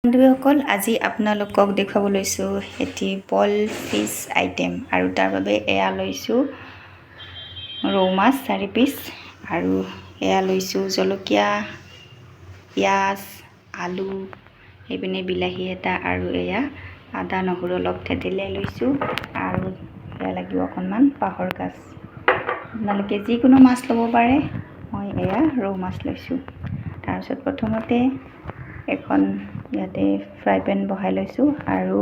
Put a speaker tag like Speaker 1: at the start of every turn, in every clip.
Speaker 1: বন্ধুসকল, আজি আপোনালোকক দেখাব লৈছোঁ এটি বল ফিছ আইটেম আৰু তাৰ বাবে এয়া লৈছোঁ ৰৌ মাছ 4 পিচ আৰু এয়া লৈছোঁ জলকীয়া, পিঁয়াজ, আলু, এইপিনে বিলাহী এটা আৰু এয়া আদা নহৰু অলপ থেতেলিয়াই লৈছোঁ আৰু এয়া লাগিব অকণমান বাঁহৰ গাজ। আপোনালোকে যিকোনো মাছ ল'ব পাৰে, মই এয়া ৰৌ মাছ লৈছোঁ। তাৰপিছত প্ৰথমতে এখন ইয়াতে ফ্ৰাই পেন বহাই লৈছোঁ আৰু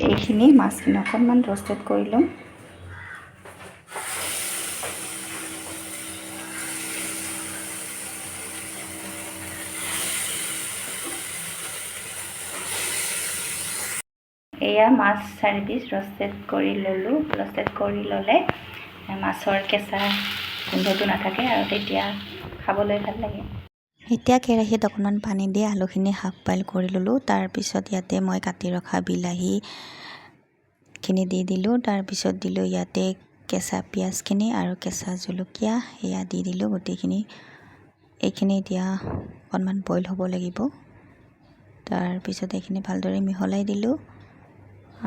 Speaker 1: এইখিনি মাছখিনি অকণমান ৰ'ষ্টেড কৰি ল'ম। এয়া মাছ 4 পিচ ৰ'ষ্টেড কৰি ল'লোঁ। ৰ'ষ্টেড কৰি ল'লে মাছৰ কেঁচা গোন্ধটো নাথাকে আৰু তেতিয়া খাবলৈ ভাল লাগে। এতিয়া কেৰাহীত অকণমান পানী দি আলুখিনি হাফ বইল কৰি ল'লোঁ। তাৰপিছত ইয়াতে মই কাটি ৰখা বিলাহীখিনি দি দিলোঁ। তাৰপিছত দিলোঁ ইয়াতে কেঁচা পিঁয়াজখিনি আৰু কেঁচা জলকীয়া, এয়া দি দিলোঁ গোটেইখিনি। এইখিনি এতিয়া অকণমান বইল হ'ব লাগিব। তাৰপিছত এইখিনি ভালদৰে মিহলাই দিলোঁ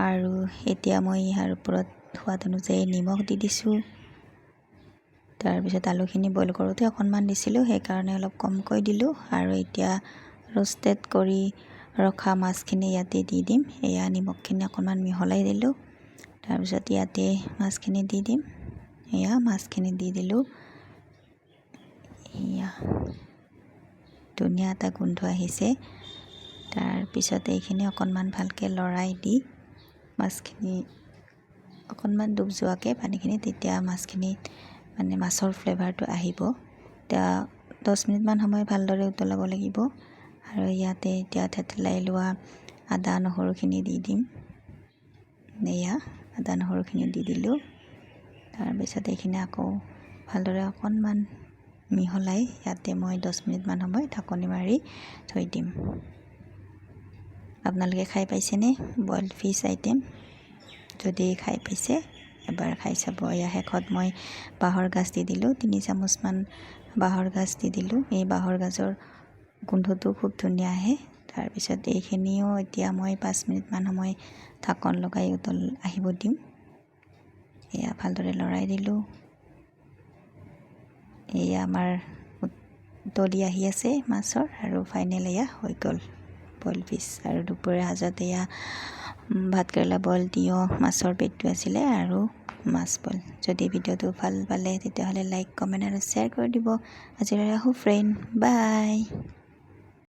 Speaker 1: আৰু এতিয়া মই ইয়াৰ ওপৰত সোৱাদ অনুযায়ী নিমখ দি দিছোঁ। তাৰপিছত আলুখিনি বইল কৰোঁতে অকণমান দিছিলোঁ, সেইকাৰণে অলপ কমকৈ দিলোঁ। আৰু এতিয়া ৰ'ষ্টেড কৰি ৰখা মাছখিনি ইয়াতে দি দিম। এয়া নিমখখিনি অকণমান মিহলাই দিলোঁ। তাৰপিছত ইয়াতে মাছখিনি দি দিম। এয়া মাছখিনি দি দিলোঁ। এয়া ধুনীয়া এটা গোন্ধ আহিছে। তাৰপিছত এইখিনি অকণমান ভালকৈ লৰাই দি মাছখিনি অকণমান ডুব যোৱাকৈ পানীখিনি, তেতিয়া মাছখিনিত মানে মাছৰ ফ্লেভাৰটো আহিব। এতিয়া 10 মিনিটমান সময় ভালদৰে উতলাব লাগিব। আৰু ইয়াতে এতিয়া থেতেলাই লোৱা আদা নহৰুখিনি দি দিম। এয়া আদা নহৰুখিনি দি দিলোঁ। তাৰপিছত এইখিনি আকৌ ভালদৰে অকণমান মিহলাই ইয়াতে মই 10 মিনিটমান সময় ঢাকনি মাৰি থৈ দিম। আপোনালোকে খাই পাইছেনে বইল ফিছ আইটেম? যদি খাই পাইছে এবাৰ খাই চাব। এয়া শেষত মই বাঁহৰ গাজ দি দিলোঁ, 3 চামুচমান বাঁহৰ গাজ দি দিলোঁ। এই বাঁহৰ গাজৰ গোন্ধটো খুব ধুনীয়া আহে। তাৰপিছত এইখিনিও এতিয়া মই 5 মিনিটমান সময় ঢাকন লগাই আহিব দিম। এয়া ভালদৰে লৰাই দিলোঁ। এয়া আমাৰ উতলি আহি আছে মাছৰ আৰু ফাইনেল এয়া হৈ গ'ল বইল ফিছ। আৰু দুপৰীয়া সাজত এয়া ভাতকেৰেলা বইল, তিয়ঁহ, মাছৰ পেটু আছিলে আৰু মাছ বইল। যদি ভিডিঅ'টো ভাল পালে তেতিয়াহ'লে লাইক, কমেণ্ট আৰু শ্বেয়াৰ কৰি দিব। আজিলৈ ৰাখোঁ ফ্ৰেণ্ড, বাই।